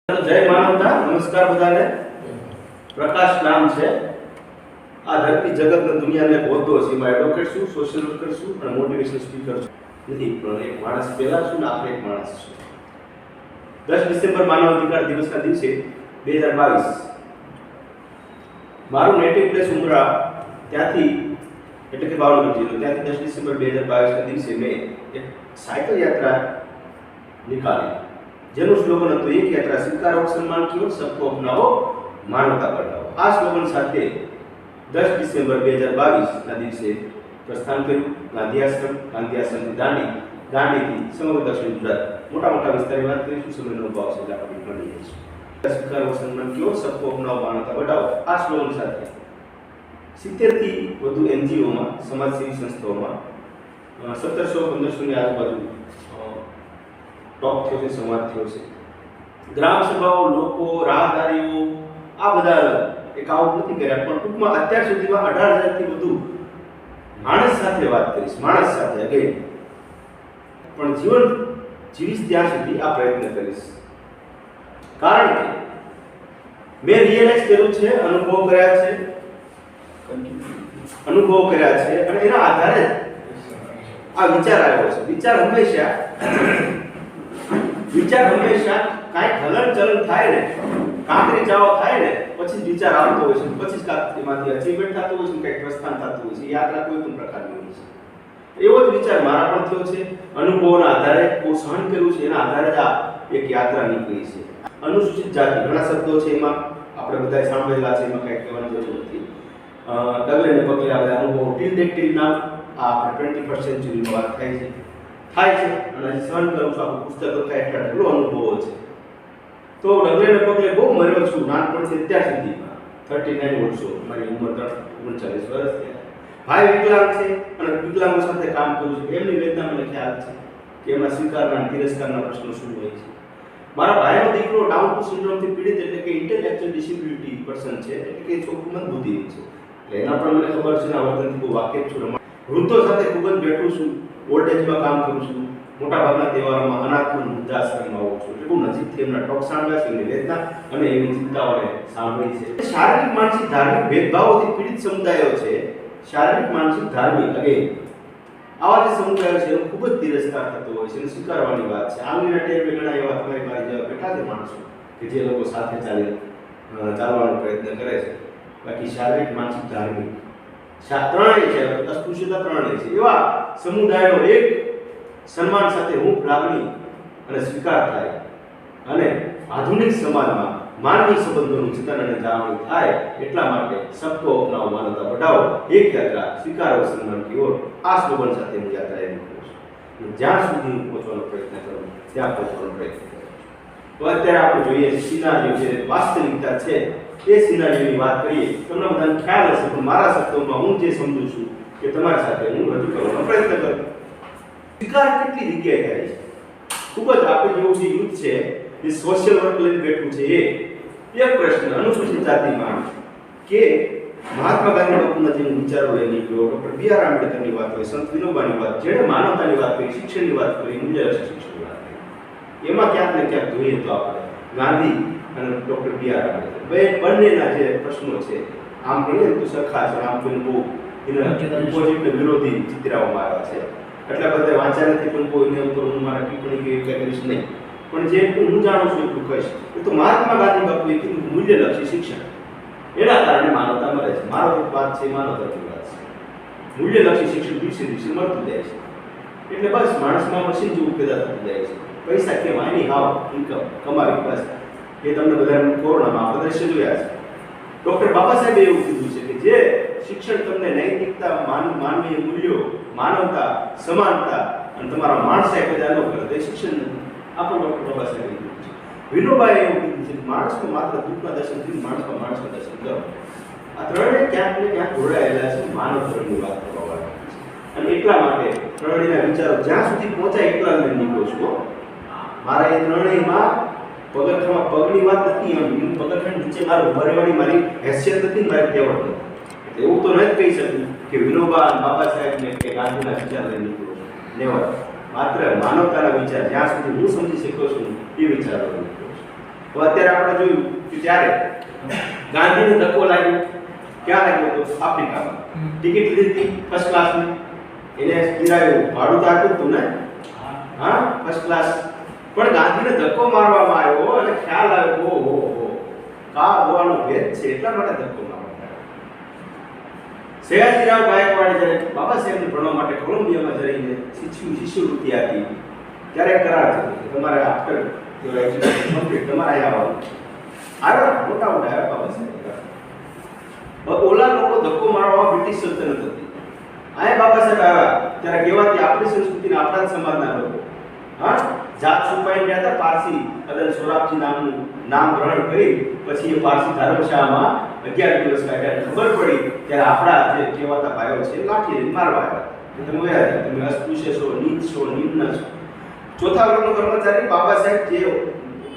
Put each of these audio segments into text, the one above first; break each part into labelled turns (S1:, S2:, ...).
S1: जय मानवता। नमस्कार बधाने। प्रकाश नाम छे। आ धरती जगत ने दुनिया ने होतो छे। मैं एडवोकेट छूं, सोशल वर्कर छूं અને મોટિવેશનલ સ્પીકર છું। નથી પણ એક માણસ પહેલા છું ને આપણે એક માણસ છું। 10 ડિસેમ્બર માનવ અધિકાર દિવસના દિવસે 2022 મારું નેટિવ પ્લેસ ઉમરા ત્યાંથી એટલે કે ભાવનગર જિલ્લો ત્યાંથી 10 ડિસેમ્બર 2022 ના દિવસે મેં એક સાયકલ યાત્રા निकाली જેનું સ્લોગન હતું એક યાત્રા સ્વીકારો સન્માન કિયો સબકો અપનાવો માનવતા બઢાવો। આ સ્લોગન સાથે 10 ડિસેમ્બર 2022 ના દિવસે પ્રસ્થાન કર્યું। ગાંધી આશ્રમથી દાંડીથી સમગ્ર દક્ષિણ ગુજરાત મોટા મોટા વિસ્તારની વાત કરીશું। સમયનો ભાવ છે આપણે મળી જઈશું। સ્વીકારો સન્માન કિયો સબકો અપનાવો માનવતા બઢાવો આ સ્લોગન સાથે 70 થી વધુ એનજીઓમાં સમાજસેવી સંસ્થાઓમાં 1700-1500 ની આજુબાજુ टॉप थयो छे, संवाद थयो छे। ग्राम सभाओं लोको राहदारीओ आ बधा एक आउट નથી કર્યા પણ ટૂંકમાં અત્યાર સુધીમાં 18000 થી વધુ માણસ સાથે વાત કરીશ। માણસ સાથે અગેન પણ જીવન જીવીશ ત્યાં સુધી આ પ્રયત્ન કરીશ કારણ કે મેં રિયલાઇઝ કર્યું છે, અનુભવ કર્યા છે અને એના આધારે આ વિચાર આવ્યો છે। વિચાર હંમેશા કાંઈક હલનચલન થાય ને કાંકરી જાવો થાય ને પછી વિચાર આવતો હોય છે, પછી કાંકરીમાંથી અચીવમેન્ટ થતું હોય છે, કંઈક પ્રસ્થાન થતું હોય છે, યાત્રા કોઈ પણ પ્રકારની હોય છે। એવો જ વિચાર મારા પણ થયો છે। અનુભવોના આધારે બહુ સહન કર્યું છે, એના આધારે જ આ એક યાત્રા નીકળી છે। અનુસૂચિત જાતિ ઘણા શબ્દો છે, એમાં આપણે બધાએ સાંભળેલા છે, એમાં કંઈ કહેવાની જરૂર નથી। ડગલે ને પગલે આપણે અનુભવો ટીલ નામ આ આપણે 21st સેન્ચુરીમાં વાત થાય છે અને સહન કરું છું। આપણું પુસ્તક લખાય એટલા ઢગલો અનુભવો છે। તો ડગલે ને પગલે બહુ મર્યો છું નાનપણથી અત્યાર સુધીમાં 39 વર્ષો મારી ઉંમર 39 વર્ષ થયા। ભાઈ વિકલાંગ છે અને વિકલાંગો સાથે કામ કરું છું। એમની વેદના મને ખ્યાલ છે કે એમના સ્વીકારના અને તિરસ્કારના પ્રશ્નો શું હોય છે। મારા ભાઈનો દીકરો ડાઉન સિન્ડ્રોમથી પીડિત એટલે કે ઇન્ટેલેક્ચ્યુઅલ ડિસેબિલિટી પર્સન છે, એટલે કે છોકરું મંદબુદ્ધિ છે, એટલે એના પણ મને ખબર છે ને વર્તનથી બહુ વાકેફ છું। વૃદ્ધો સાથે ખૂબ જ બેઠું છું, ઓલ્ડ એજમાં કામ કરું છું। મોટા ભાગના તહેવારોમાં અનાથ વૃદ્ધાશ્રમમાં આવું છું, એટલે બહુ નજીકથી એમના ટોક સાંભળ્યા છે, એમની વેદના અને એમની ચિંતાઓને સાંભળી છે। શારીરિક માનસિક ધાર્મિક ભેદભાવોથી પીડિત સમુદાયો છે, શારીરિક માનસિક ધાર્મિક અગેન આવા જે સમુદાયો છે એનો ખૂબ જ તિરસ્કાર થતો હોય છે અને સ્વીકારવાની વાત છે। આંગળીના ટેરવે ઘણા એવા તમારી મારી જેવા બેઠા છે માણસો કે જે લોકો સાથે ચાલવાનો પ્રયત્ન કરે છે। બાકી શારીરિક માનસિક ધાર્મિક ત્રણેય છે, અસ્પૃશ્યતા ત્રણેય છે। એવા સમુદાયનો એક સન્માન સાથે હું લાગણી અને સ્વીકાર થાય અને આધુનિક સમાજમાં માનવી સંબંધોનું ચિંતન અને જાળવણી થાય એટલા માટે સબકો અપનાવો માનવતા બઢાવો એક યાત્રા સ્વીકારો સન્માન કી ઓર આ સ્લોગન સાથે હું યાત્રાએ નીકળું છું। જ્યાં સુધી હું પહોંચવાનો પ્રયત્ન કરું ત્યાં પહોંચવાનો પ્રયત્ન કરું છું। તો અત્યારે આપણે જોઈએ સિનારીઓ જે વાસ્તવિકતા છે એ સિનારીઓની વાત કરીએ। તમને બધાને ખ્યાલ હશે પણ મારા શબ્દોમાં હું જે સમજુ છું કે તમારી સાથે હું રજૂ કરવાનો પ્રયત્ન કરું। સ્વીકાર કેટલી જગ્યાએ થાય છે? ખૂબ જ આપણે જેવું જે યુથ છે જે સોશિયલ વર્ક લઈને બેઠું છે એક પ્રશ્ન અનુસૂચિત જાતિમાં કે મહાત્મા ગાંધી બાપુના જે વિચારો લઈને નીકળ્યો, ડૉક્ટર બી.આર. આંબેડકરની વાત હોય, સંત વિનોબાની વાત, જેણે માનવતાની વાત કરી, શિક્ષણની વાત કરી, મૂલ્યલક્ષી શિક્ષણની વાત કરી, એમાં ક્યાંક ને ક્યાંક જોઈએ તો આપણે ગાંધી અને ડૉક્ટર બી.આર. આંબેડકર બંનેના જે પ્રશ્નો છે આમ કહીએ તો સરખા છે, આમ કોઈ બહુ એના ઓપોઝિટ વિરોધી ચિતરાવવામાં આવ્યા છે। એટલા બધા વાંચ્યા નથી પણ કોઈ એના ઉપર હું મારા ટિપ્પણી કે કંઈ કરીશ નહીં, પણ જે હું જાણું છું એટલું કહીશ। તો મહાત્મા ગાંધી બાપુએ કીધું મૂલ્યલક્ષી શિક્ષણ, એના કારણે માનવતા મળે છે। મારો વાત છે માનવતાની વાત છે। મૂલ્યલક્ષી શિક્ષણ દિવસે દિવસે મળતું જાય છે, એટલે બસ માણસમાં મશીન જેવું પેદા થતું જાય છે। પૈસા કેમ આની હાવ ઇન્કમ કમાવી બસ એ તમને બધા કોરોનામાં આપણે દ્રશ્ય જોયા છે। ડૉક્ટર બાબા સાહેબે એવું કીધું છે કે જે શિક્ષણ તમને નૈતિકતા, માનવીય મૂલ્યો, માનવતા, સમાનતા અને તમારા માણસાઈ પેદા ન કરે તો એ શિક્ષણ નથી। આ પણ ડૉક્ટર બાબા સાહેબે કીધું છે। વિનોબાએ એવું કીધું છે કે માણસનો માત્ર દુઃખના દર્શન થી માણસના દર્શન કરો। આ ત્રણેય ક્યાંક ને ક્યાંક જોડાયેલા છે માનવ ધર્મની વાત કરવા વાળા છે અને એટલા માટે ત્રણેયના વિચારો જ્યાં સુધી પહોંચાય એટલા જ નીકળો છું। મારા એ ત્રણેયમાં પગથામાં પગની વાત નથી, એમ પગથાની નીચે મારું ભરવાની મારી હેસિયત નથી, મારી તેવડ નથી। એવું તો નથી કહી શકું કે વિનોબા અને બાબા સાહેબને કે ગાંધીના વિચાર લઈને નીકળો છું, નેવર। માત્ર માનવતાના વિચાર જ્યાં સુધી હું સમજી શક્યો છું એ વિચારો નીકળો છું। તો અત્યારે આપણે જોયું કે ત્યારે ગાંધીને ધક્કો લાગ્યો, ક્યાં લાગ્યો તો આફ્રિકામાં. ટિકિટ લીધી ફર્સ્ટ ક્લાસની, એને કિરાયું ભાડું તો આપ્યું હતું ને, હા ફર્સ્ટ ક્લાસ. પણ ગાંધીને ધક્કો મારવામાં આવ્યો અને ખ્યાલ આવ્યો ઓહો કા હોવાનો ભેદ છે, એટલા માટે ધક્કો મારવામાં આવ્યો. સયાજીરાવ ગાયકવાડે જ્યારે બાબા સાહેબને ભણવા માટે કોલંબિયામાં જઈને શિષ્યવૃત્તિ આપી ત્યારે કરાર થયો કે તમારે આફ્ટર યોર એજ્યુકેશન કમ્પ્લીટ તમારે અહીંયા આવવાનું. મોટા આવ્યા બાબા સાહેબ. ઓલા લોકો ધક્કો મારવા બ્રિટિશ સલ્તનત હતી. આયા બાબા સાહેબ આવ્યા ત્યારે કહેવાતી આપણી સંસ્કૃતિના આપણા જ સમાજના લોકો જાત છુપાઈ ગયા હતા. પારસી અદન સોરાબજી નામનું નામ ગ્રહણ કરી પછી એ પારસી ધર્મશાળામાં 11 દિવસ કાઢ્યા. ખબર પડી ત્યારે આપણા જે કહેવાતા ભાઈઓ છે લાઠી લઈને મારવા આવ્યા કે તમે વયા તમે અસ્પૃશ્ય છો, નીચ છો, નિમ્ન છો. ચોથા વર્ગનો કર્મચારી બાબા સાહેબ જે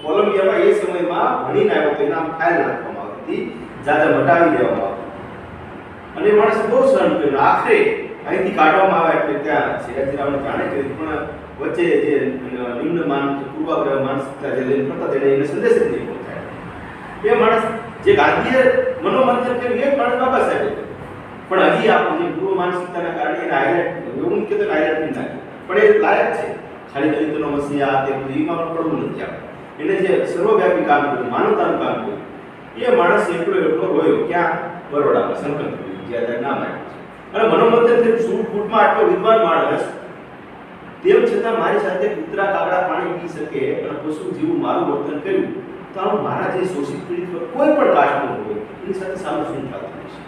S1: કોલંબિયામાં એ સમયમાં ભણીને આવ્યો તો એના ફાઇલ નાખવામાં આવતી હતી, જાજા મટાવી દેવામાં આવતી અને માણસે બહુ સહન કર્યું. આખરે અહીંથી કાઢવામાં આવે એટલે ત્યાં સયાજીરાવને જાણે કરી પણ વચ્ચે જે નિમ્ન પૂર્વાગ્રહ માનસિકતા જે લઈને ફરતા તેને એને સંદેશ જ નહીં પહોંચાય. એ માણસ જે ગાંધીએ મનોમંથન કર્યું એ માણસ બાબા સાહેબ હતો. પણ હજી આપણું જે પૂર્વ માનસિકતાના કારણે એને હાઇલાઇટ એવું કે હાઇલાઇટ નહીં નાખ્યું. પણ એ લાયક છે. ખાલી દલિતોનો મસીહા તે એમાં પણ પડવું નથી આપણે. એને જે સર્વવ્યાપી કામ કર્યું, માનવતાનું કામ કર્યું, એ માણસ એટલો રોયો ક્યાં બરોડામાં સંકલ્પ જ્યાં નામ આપ્યું છે. અને મનોમંથન ફૂટમાં આટલો વિદ્વાન માણસ તેમ છતાં મારી સાથે કૂતરા કાગડા પાણી પી શકે અને પશુ જેવું મારું વર્તન કર્યું તો મારા જે શોષિત પીડિત કોઈ પણ કાસ્ટનો હોય એની સાથે સારું શું થતું હશે.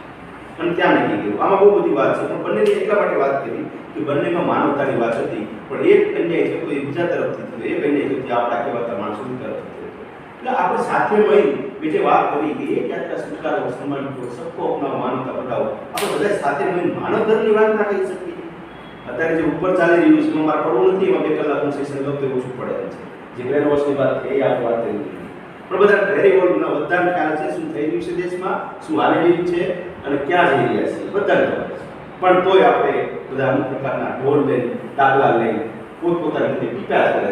S1: અને ત્યાં નહીં ગયું. આમાં બહુ બધી વાત છે પણ બંનેની એટલા માટે વાત કરી કે બંનેમાં માનવતાની વાત હતી. પણ એક અન્યાય છે તો એ બીજા તરફથી થયો, એક અન્યાય છે તે આપણા કહેવાતા માણસોની તરફથી થયો. એટલે આપણે સાથે મળી બીજે વાત કરી કે એક યાત્રા સ્વીકારો, સન્માન કરો, સબકો અપનાવો, માનવતા બતાવો. આપણે બધા સાથે મળી માનવ ધર્મની વાત ના કહી શકીએ. અત્યારે જે ઉપર ચાલી રહ્યું છે એમાં મારે પડવું નથી, એમાં 2 કલાકનું સેશન લો તો ઓછું પડે છે. જે બ્રેન વોશની વાત છે એ આપણે વાત કરી નથી. પણ બધા વેરી ઓલના બધાને ખ્યાલ છે શું થઈ રહ્યું છે દેશમાં, શું હાલી રહ્યું છે અને ક્યાં જઈ રહ્યા છે બધાને ખબર છે. પણ તોય આપણે બધા અમુક પ્રકારના ઢોલ લઈને ડાગલા લઈને પોતપોતાની રીતે ટીકા કરે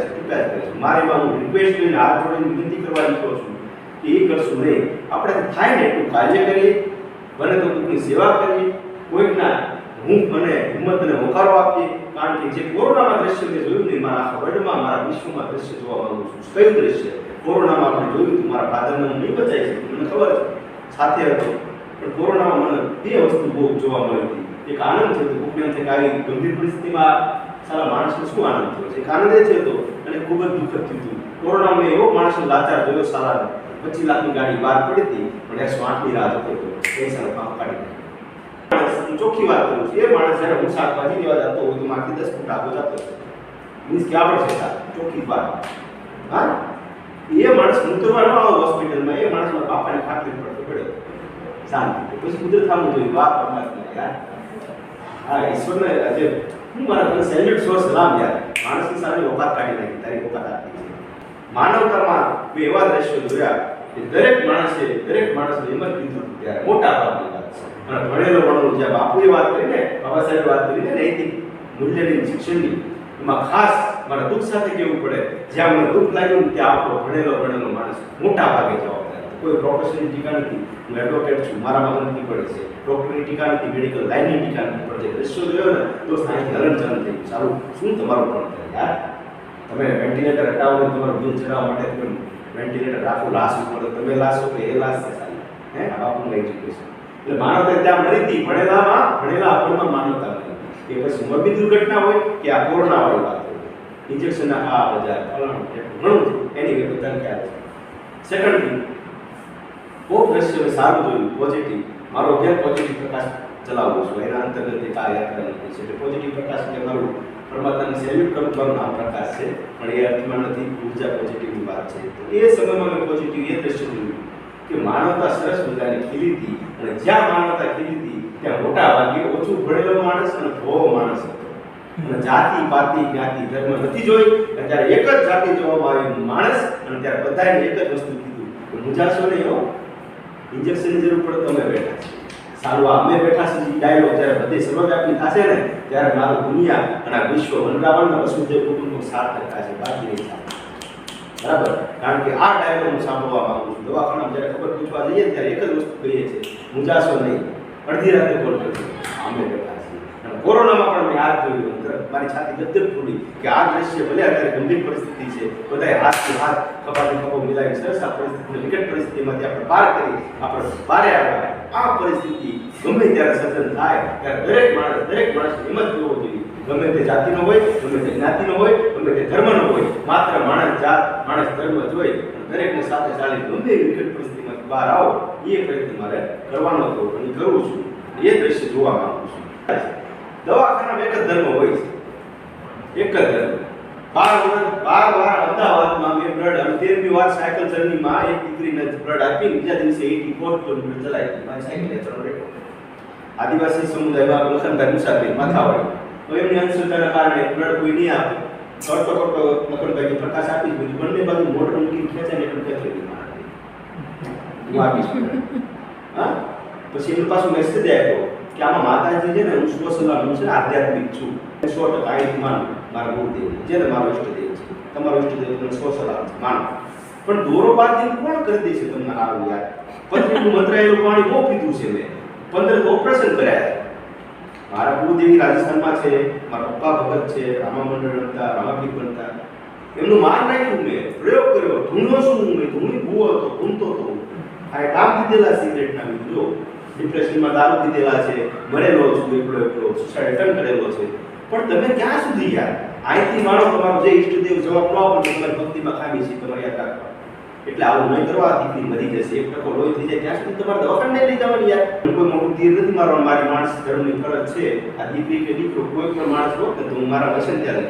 S1: છે. મારે હું રિક્વેસ્ટ લઈને હાથ જોડીને વિનંતી કરવા નીકળું છું કે એ કરશું નહીં. આપણે થાય ને એટલું કાર્ય કરીએ, બને તો કોઈકની સેવા કરીએ, કોઈકના મને હિંમતને હોકારો આપીએ. કારણ કે જે કોરોનામાં દ્રશ્ય મેં જોયું નહીં, મારા આખા વર્લ્ડમાં મારા વિશ્વમાં દ્રશ્ય જોવા માંગુ છું. કયું દ્રશ્ય કોરોનામાં આપણે જોયું હતું? મારા ફાધરને હું નહીં બચાવી શકું, મને ખબર છે સાથે હતો, પણ કોરોનામાં મને 2 વસ્તુ બહુ જોવા મળી હતી. એક આનંદ થયો હતો, કોઈને એમ થાય કે આવી ગંભીર પરિસ્થિતિમાં સારા માણસને શું આનંદ થયો છે. એક આનંદ એ થયો હતો અને ખૂબ જ દુઃખદ થયું હતું. કોરોનામાં એવો માણસનો લાચાર જોયો, સારા 25 લાખની ગાડી બહાર પડી હતી પણ 108ની રાહ જોતો હતો, પૈસાનો કામ કાઢી નાખ્યો. ચોખ્ખી વાત કરું છું, એ માણસ જ્યારે હું શાકભાજી લેવા જતો હોય તો મારથી 10 ફૂટ આગળ જતો હતો. મીન્સ કે આપણે છે ચોખ્ખી વાત. હા, એ માણસ મૂતરવા ન આવો હોસ્પિટલમાં, એ માણસના બાપાને ખાતરી પડતો પડ્યો શાંતિ. પછી કુદરત સામે જોયું, બાપ પરમાત્મા યાર, હા ઈશ્વરને આજે હું મારા તને સેલ્યુટ સોર્સ સલામ યાર, માણસની સામે ઓકાત કાઢી નાખી, તારી ઓકાત આપી છે. માનવતામાં મેં એવા દ્રશ્યો જોયા કે દરેક માણસે એમ જ કીધું ત્યારે મોટા ભાગની વાત છે. અને ભણેલો જ્યાં બાપુએ વાત કરીને, બાબા સાહેબે વાત કરીને નૈતિક મૂલ્યની શિક્ષણની, એમાં ખાસ મારા દુઃખ સાથે કહેવું પડે, જ્યાં મને દુઃખ લાગ્યું ત્યાં આપણો ભણેલો માણસ મોટા ભાગે જવાબદાર. કોઈ પ્રોફેશનની ટીકા નથી, હું એડવોકેટ છું, મારામાં નથી પડે છે, ડૉક્ટરની ટીકા નથી, મેડિકલ લાઇનની ટીકા નથી પડે. દ્રશ્યો જોયો ને તો સાંઈથી હલનચલન થઈ ગયું. સારું શું તમારું ભણતર યાર, તમે વેન્ટિલેટર હટાવો ને તમારું બિલ ચડાવવા માટે તમે વેન્ટિલેટર રાખો લાશ ઉપર, તમે લાશો કે એ લાશ છે સારી હે આ બાપુનું એજ્યુકેશન. એટલે માનવતા ત્યાં મળી હતી, ભણેલા આપણમાં માનવતા મળી. કે પછી મોરબી દુર્ઘટના હોય કે આ કોરોના વાળી વાત હોય, ઇન્જેક્શનના આ બજાર ફલાણું ઘણું એની વિશે બધાને ખ્યાલ છે. સેકન્ડલી ખૂબ દ્રશ્ય સારું જોયું, પોઝિટિવ. મારો અભ્યાસ પોઝિટિવ પ્રકાશ ચલાવું છું, એના અંતર્ગત એક આ યાત્રા નીકળી છે. એટલે પોઝિટિવ પ્રકાશ એટલે મારું પરમાત્માને સેલ્યુટ કરવાનું નામ પ્રકાશ છે, પણ એ અર્થમાં નથી, ઉર્જા પોઝિટિવની વાત છે. તો એ સમયમાં મેં પોઝિટિવ એ દ્રશ્ય જોયું કે માનવતા સરસ મજાની ખીલી હતી. અને જ્યાં માનવતા ખીલી હતી ત્યાં મોટા ભાગે ઓછું ભણેલો માણસ અને ભોળો માણસ હતો. અને જાતિ પાતિ જ્ઞાતિ ધર્મ નથી જોઈ, ત્યારે એક જ જાતિ જોવામાં આવી માણસ, અને ત્યારે બધાએ એક જ વસ્તુ કીધું કે મુજાશો નહીં હો, ઇન્જેક્શનની જરૂર પડે તો અમે બેઠા છીએ. સારું આ અમે બેઠા છીએ ડાયલોગ જ્યારે બધી સર્વવ્યાપી થશે ને ત્યારે મારું દુનિયા અને આ વિશ્વ વનરાવણ વસુદેવ કુટુંબનો સાર્થક થશે, બાકી નહીં થાય. બરાબર, કારણ કે આ ડાયલોગ હું સાંભળવા માંગુ છું. દવાખાનામાં જ્યારે ખબર પૂછવા જઈએ ને ત્યારે એક જ વસ્તુ કહીએ છીએ, મૂંઝાશો નહીં, અડધી રાતે કોલ કરજો, અમે બેઠા છીએ. અને કોરોનામાં પણ મેં આ જોયું, મારી છાતી ગદગદ ફૂલી કે આ દ્રશ્ય ભલે અત્યારે ગંભીર પરિસ્થિતિ છે, બધાએ હાથથી હાથ ખભાથી ખભો મિલાવી સરસ આ પરિસ્થિતિને વિકટ પરિસ્થિતિમાંથી આપણે પાર કરી આપણે પારે આવ્યા. આ પરિસ્થિતિ ગમે ત્યારે સર્જન થાય ત્યારે દરેક માણસની હિંમત જોવો જોઈએ. ગમે તે જાતિનો હોય, ગમે તે જ્ઞાતિનો હોય, ગમે તે ધર્મનો હોય, માત્ર માણસ જાત માણસ ધર્મ જોઈ દરેકને સાથે ચાલી ગમે એવી વિકટ પરિસ્થિતિમાંથી બહાર આવો, એ પ્રયત્ન મારે કરવાનો હતો અને કરું છું. એ દ્રશ્ય જોવા માંગુ છું. દવાખાનામાં એક જ ધર્મ હોય છે, એક જ ધર્મ. 12 વાર અમદાવાદમાં મેં બ્લડ અને 13મી વાર સાયકલ જર્નીમાં એક દીકરીને બ્લડ આપી બીજા દિવસે 84 કિલોમીટર ચલાવી મારી સાયકલ યાત્રાનો રેકોર્ડ. આદિવાસી સમુદાયમાં લખનભાઈ મુસાફરી માથાવાળી તો એમની અંધશ્રદ્ધાના કારણે બ્લડ કોઈ નહીં આપે. કરતો લખનભાઈ પ્રકાશ આપી દીધું, બંને બાજુ મોટર મૂકીને ખેંચાઈને એટલે ખેંચી હું આપીશ. હા, પછી એમનું પાછું મેસેજ આપ્યો કે આમાં માતાજી છે ને હું સ્વસલામ છે, આધ્યાત્મિક છું 100% આઈ માનું મારા ગુરુદેવ જેને મારો ઈષ્ટદેવ છે, તમારો ઈષ્ટદેવ તમને સ્વસલામ છે માનો. પણ દોરો બાંધીને કોણ કરી દે છે તમને આવું યાર? પત્નીનું મંત્રાયેલું પાણી બહુ પીધું છે મેં, 15 ઓપરેશન કર્યા છે. મારા ગુરુદેવી રાજસ્થાનમાં છે, મારા પપ્પા ભગત છે, રામા મંડળ બનતા, રામાપીર બનતા, એમનું માન રાખ્યું મેં, પ્રયોગ કર્યો. ધૂણો શું મેં ધૂણી ભૂવો હતો, ધૂણતો હતો. આ કામ દીધેલા સિગરેટના મિત્રો, ડિપ્રેશનમાં દારૂ પીધેલા છે, મરેલો છું એકલો સુસાઇડ અટેમ્પ કરેલો છે. પણ તમે ક્યાં સુધી યાર અહીંથી માનો તમારો જે ઈષ્ટદેવ જવાબ ન આપે તમારી ભક્તિમાં ખામી છે, તમારે યાદ રાખવા. એટલે આવું નહીં કરવા, દીકરી મરી જશે, 1% લોહી થઈ જાય ત્યાં સુધી તમારે દવાખાને લઈ જવાની યાર. કોઈ મોટું તીર નથી મારવાનું, મારી માણસ ધર્મની ફરજ છે. આ દીકરી કે દીકરો કોઈ પણ માણસ હોત ને તો હું મારા વચન ત્યારે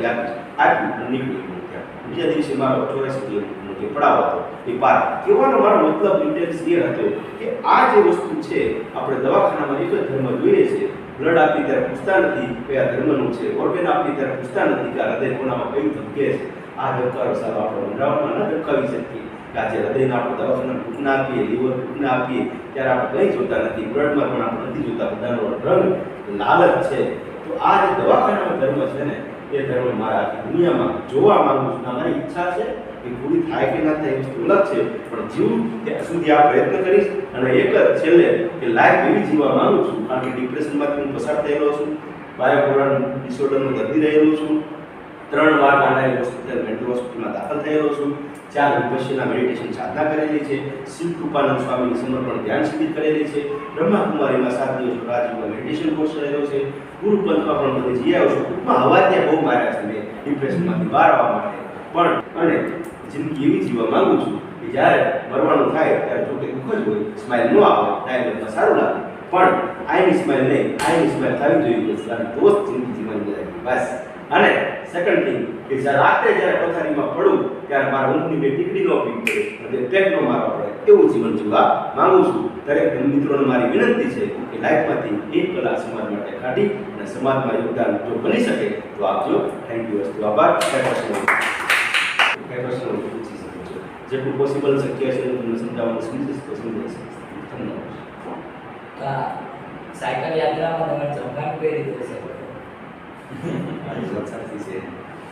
S1: આપ્યું નીકળી ગયું ત્યાં. બીજા દિવસે મારો 84 કિલોમીટર પડાવ હતો એ પાર. કહેવાનો મારો મતલબ ઇન્ટેન્સ એ હતો કે આ જે વસ્તુ છે આપણે દવાખાનામાં એક જ ધર્મ જોઈએ છે. બ્લડ આપી ત્યારે પૂછતા નથી કયા ધર્મનું છે, ઓર્ગન આપી ત્યારે પૂછતા નથી કે આ હૃદય કોનામાં કયું ધબકે છે. આ ધબકારો સારો આપણે મંડાવવામાં ન ધબકાવી શકીએ. આજે હૃદયના આપણે દવાખાના ટૂંકના આપીએ, લીવર ટૂંકના આપીએ ત્યારે આપણે કંઈ જોતા નથી, બ્લડમાં પણ આપણે નથી જોતા, બધાનો રંગ લાલચ છે. તો આ જે દવાખાનાનો ધર્મ છે ને એ ધર્મ મારા આખી દુનિયામાં જોવા માંગુ છું. મારી ઈચ્છા છે કે પૂરી થાય કે ના થાય એ વસ્તુ અલગ છે, પણ જીવ ત્યાં સુધી આ પ્રયત્ન કરીશ. અને એક જ છેલ્લે કે લાઈફ એવી જીવવા માંગુ છું, કારણ કે ડિપ્રેશનમાંથી હું પસાર થયેલો છું, બાયોપોલર ડિસઓર્ડરનો દર્દી રહેલો છું, 3 વાર કાંડાની હોસ્પિટલ મેન્ટલ હોસ્પિટલમાં દાખલ થયેલો છું, 4 વિપશ્યના મેડિટેશન સાધના કરેલી છે, શિવ કૃપાનંદ સ્વામીની સમર્પણ ધ્યાન શિબિર કરેલી છે, બ્રહ્માકુમારીમાં 7 દિવસ રાજયોગમાં મેડિટેશન કોર્સ કરેલો છે, ગુરુપંથમાં પણ બધે જઈ આવ્યો છું. ટૂંકમાં હવા ત્યાં બહુ માર્યા છે મેં ડિપ્રેશનમાંથી બહાર આવવા માટે. પણ અને જિંદગી એવી જીવવા માંગુ છું કે જ્યારે મરવાનું થાય ત્યારે જો કે દુઃખ જ હોય, સ્માઇલ ન આવે, ડાયલોગમાં સારું લાગે, પણ આઈની સ્માઇલ નહીં, આઈની સ્માઇલ થવી જોઈએ કે સારી દોસ્ત જિંદગી જીવવાની જાય બસ. અને સેકન્ડ થિંગ કે રાત્રે જ્યારે પથારીમાં પડું ત્યારે મારા ઊંઘની બે ટીકડી ન પીવી પડે અને પેક ન મારવા પડે, એવું જીવન જીવવા માંગુ છું. દરેક મિત્રોને મારી વિનંતી છે કે લાઈફમાંથી 1 કલાક સમાજ માટે કાઢી અને સમાજમાં યોગદાન જો બની શકે તો આપજો. Thank you. વસ્તુ આભાર. જેટલું પોસિબલ શક્ય છે તમને સમજાવવાનું સમજીશ તો સમજાવીશ. ધન્યવાદ.
S2: સાયકલ યાત્રામાં તમે જમવાનું કઈ રીતે છે?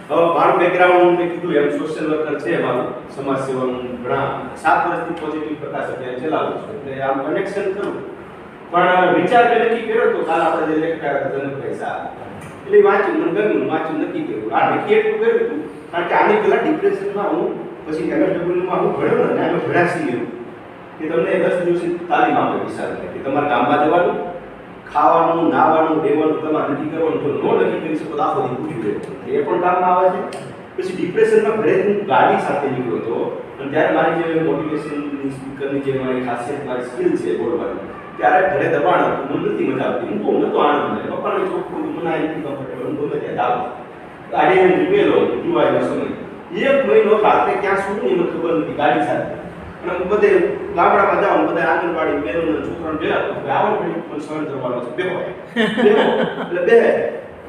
S1: મારું બેકગ્રાઉન્ડ મેં કીધું એમ સોશિયલ વર્કર છે, મારું સમાજ સેવાનું ઘણા 7 વર્ષથી પોઝિટિવ પ્રકાશ અભિયાન ચલાવું છું, એટલે આમ કનેક્શન કરું. પણ વિચાર મેં નક્કી કર્યો તો કાલ આપણે જે લેક્ચર હતા જનકભાઈ સાહેબ એટલે વાંચ્યું, મને ગમ્યું, વાંચ્યું, નક્કી કર્યું. આ નક્કી એટલું કર્યું હતું કારણ કે આની પહેલાં ડિપ્રેશનમાં હું પછી એમએસડબલ્યુમાં હું ભણ્યો ને અમે ભણ્યા છીએ કે તમને 10 દિવસની તાલીમ આપે વિશાળ કે તમારે ગામમાં જવાનું, ખાવાનું, નાવાનું, રહેવાનું તમારે નક્કી કરવાનું. જો નો નક્કી કરી શકો તો આખો દી પૂછ્યું રહે, એ પણ કામમાં આવે છે. પછી ડિપ્રેશનમાં ઘરેથી હું ગાડી સાથે નીકળ્યો હતો અને ત્યારે મારી જે મોટિવેશનની સ્પીકરની જે મારી ખાસિયત, મારી સ્કિલ છે બોલવાની, ત્યારે ઘરે દબાણ હતું, મને નથી મજા આવતી, હું બહુ નહોતો આનંદ મળે. પપ્પાને ચોખ્ખું મને આ નથી કમ્ફર્ટેબલ, હું ગમે ત્યાં જાઉં ગાડી નીકળેલો યુવાનો સમય 1 મહિનો રાત્રે ક્યાં શું મને ખબર નથી ગાડી સાથે. અને હું બધે ગામડામાં જાઉં, બધા આંગણવાડી બહેનોને છોકરાને ભેગા તો આવો પણ સહન કરવાનો છે, બેહો એટલે બે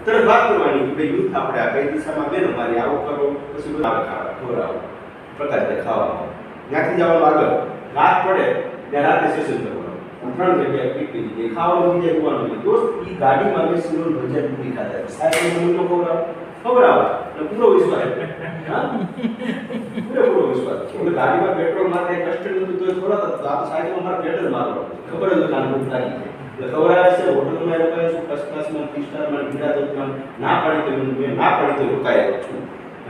S1: તરત વાત કરવાની કે ભાઈ યુથ આપણે આ કઈ દિશામાં બેનો મારી આવો કરો, પછી બધા ખાવા ખવડાવો, પ્રકાશ ખાવા, ત્યાંથી જવાનું આગળ રાત પડે ત્યાં રાતે સેશન કરવાનું, 3 જગ્યાએ પીપી જગ્યાએ ખાવાનું બીજા જોવાનું. દોસ્ત એ ગાડીમાં મેં સિંગલ ભજીયા પૂરી ખાતા, સાહેબ મને ખવડાવો ખબર આવે અને પૂરો વિશ્વાસ હા પૂરો વિશ્વાસ એટલે ગાડીમાં પેટ્રોલ માટે કષ્ટ નતું તો થોડા તો આ સાઈડમાં મારે પેટ્રોલ મારવા ખબર જ કામ લાગી એટલે ખબર આવે છે હોટલમાં એ રોકાય છું ફર્સ્ટ ક્લાસમાં 3 સ્ટારમાં ગીરા તો ના પાડી તો મેં ના પાડી તો રોકાયો છું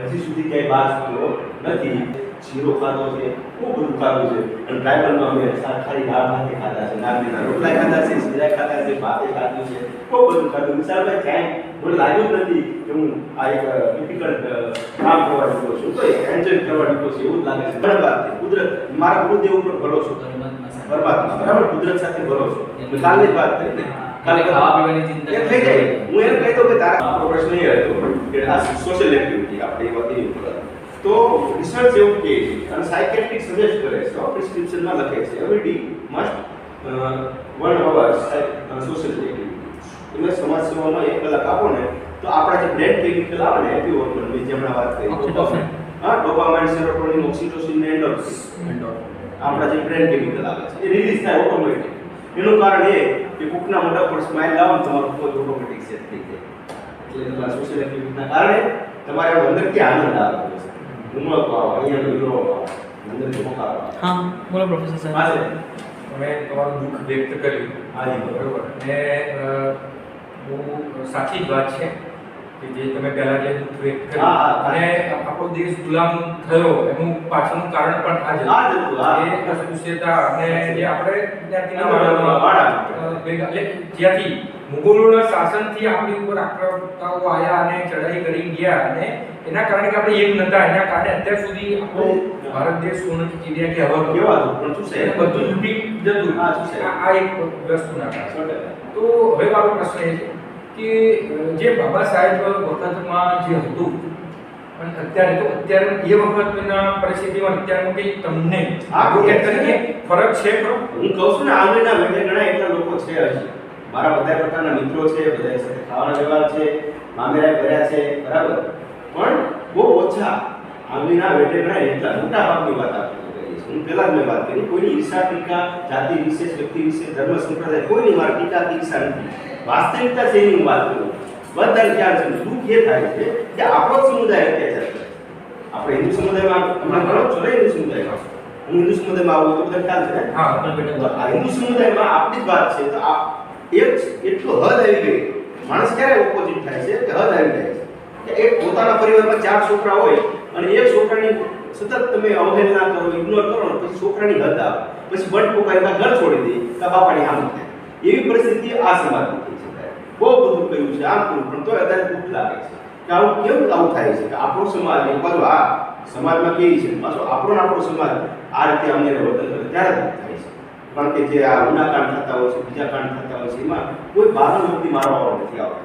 S1: હજી સુધી ક્યાંય બાર સુધો નથી શીરો ખાધો છે ખૂબ બધું ખાધું છે અને ડ્રાઈવરમાં અમે ખાલી દાળ ભાતે ખાધા છે નાગલીના રોટલા ખાધા છે શીરા ખાધા છે ભાતે ખાધું છે ખૂબ બધું ખાધું વિશાલભાઈ ક્યાંય મને લાગ્યું જ નથી કે હું આ એક ડિફિકલ્ટ કામ કરવા નીકળ્યો છું તો એન્જોય કરવા નીકળ્યો છું એવું જ લાગે છે બરાબર છે કુદરત મારા ગુરુદેવ ઉપર ભરોસો પરમાત્મા બરાબર કુદરત સાથે ભરોસો કાલની વાત કરી
S2: કાલે ખાવા પીવાની ચિંતા
S1: એ થઈ જાય હું એમ કહેતો કે તારા આપણો પ્રશ્ન એ હતો કે આ સોશિયલ એક્ટિવિટી આપણે એ વાત તો રિસર્ચ એવું કહે છે અને સાયકેટ્રિક સજેસ્ટ કરે છે પ્રિસ્ક્રિપ્શનમાં લખે છે every must 1 hour social activity એમાં સમાજ સેવામાં 1 કલાક આપો ને તો આપણા જે બ્રેન કેમિકલ આવે ને હેપી હોર્મોન મેં જેમણા વાત કરી ડોપામાઇન સેરોટોનિન ઓક્સિટોસિન ને એન્ડોર્ફિન આપણા જે બ્રેન કેમિકલ આવે છે એ રિલીઝ થાય ઓટોમેટિક એનું કારણ એ કે કોકના મોઢા પર સ્માઈલ લાવો ને તમારું કોઈ ઓટોમેટિક સેટ થઈ જાય એટલે તમારા સોશિયલ એક્ટિવિટીના કારણે તમારે અંદરથી આનંદ આવે છે ઉમળકો આવે અહીંયા હીરો આવે અંદરથી મોકા આવે
S3: હા બોલો પ્રોફેસર સાહેબ
S4: તમે તમારું દુઃખ વ્યક્ત કર્યું
S1: હાજી
S4: બરોબર ને બહુ સાચી જ વાત છે કે જે તમે પહેલા જે દુઃખ વ્યક્ત
S1: હા, હા,
S4: કર્યું અને આપણો દેશ ગુલામ થયો એનું પાછળનું કારણ પણ આ જ
S1: આ જ હતું, હા.
S4: એ અસ્પૃશ્યતા અને જે આપણે જ્ઞાતિના
S1: વાળા.
S4: વાળામાં ભેગા એટલે જ્યાંથી મુગલોના શાસનથી આપણી ઉપર આક્રમકતાઓ આવ્યા અને ચડાઈ કરી ગયા અને એના કારણે કે આપણે એક નતા એના કારણે અત્યાર સુધી આપણો ભારત દેશ સોનું ચીડિયા કે હવા
S1: કેવા હતું પણ શું છે
S4: એને બધું લૂંટી જતું
S1: હા, શું છે?
S4: આ એક વસ્તુના કારણે તો હવે મારો પ્રશ્ન એ છે કે જે બાબા સાહેબ વખતમાં જે હતું અને અત્યારે તો અત્યારે એ વખતના પરિસ્થિતિમાં અત્યારનું કંઈ તમને
S1: હા,
S4: કંઈક તરીકે ફરક છે ખરો?
S1: હું કહું છું ને આંગળીના વેઢે ઘણા એટલા લોકો છે હજી મારા બધા પ્રકારના મિત્રો છે બધા સાથે ખાવાના વ્યવહાર છે મામેરા કર્યા છે બરાબર પણ બહુ ઓછા આંગળીના વેઢે ઘણા એટલા મોટા ભાગની વાત આપણે કરીએ છીએ હું પહેલા જ મેં વાત કરી કોઈની ઈર્ષા ટીકા જાતિ વિશેષ વ્યક્તિ વિશે ધર્મ સંપ્રદાય કોઈની મારી ટીકા ઈર્ષા નથી વાસ્તવિકતા છે એની હું વાત કરું બધાને ખ્યાલ છે દુઃખ એ થાય છે કે આપણો જ સમુદાય અત્યાચાર કરે આપણે હિન્દુ સમુદાયમાં હમણાં ઘણો છો ને હિન્દુ સમુદાયમાં હું હિન્દુ સમુદાયમાં આવું તો બધા ખ્યાલ છે ને
S4: હા
S1: તો આ હિન્દુ સમુદાયમાં આપણી જ વાત છે તો આ એક એટલો હદ આવી ગઈ માણસ ક્યારે ઓપોઝિટ થાય છે કે હદ આવી જાય છે કે એક પોતાના પરિવારમાં 4 છોકરા હોય અને એક છોકરાની સતત તમે અવહેલના કરો ઇગ્નોર કરો ને પછી છોકરાની હદ આવે પછી બટ પોકાય ઘર છોડી દે કે બાપાની આમ થાય એવી પરિસ્થિતિ આ સમાજની થઈ છે બહુ બધું કહ્યું છે આમ કહ્યું પણ તો અત્યારે દુઃખ લાગે છે કે આવું કેમ આવું થાય છે કે આપણો સમાજ એક બાજુ આ સમાજમાં કેવી છે પાછો આપણો સમાજ આ રીતે અમને વર્તન કરે ત્યારે દુઃખ થાય છે કારણ કે જે આ ગુનાકાંડ થતા હોય છે બીજા કાંડ થતા હોય છે એમાં કોઈ બહારનો વ્યક્તિ મારવા વાળો નથી આવતો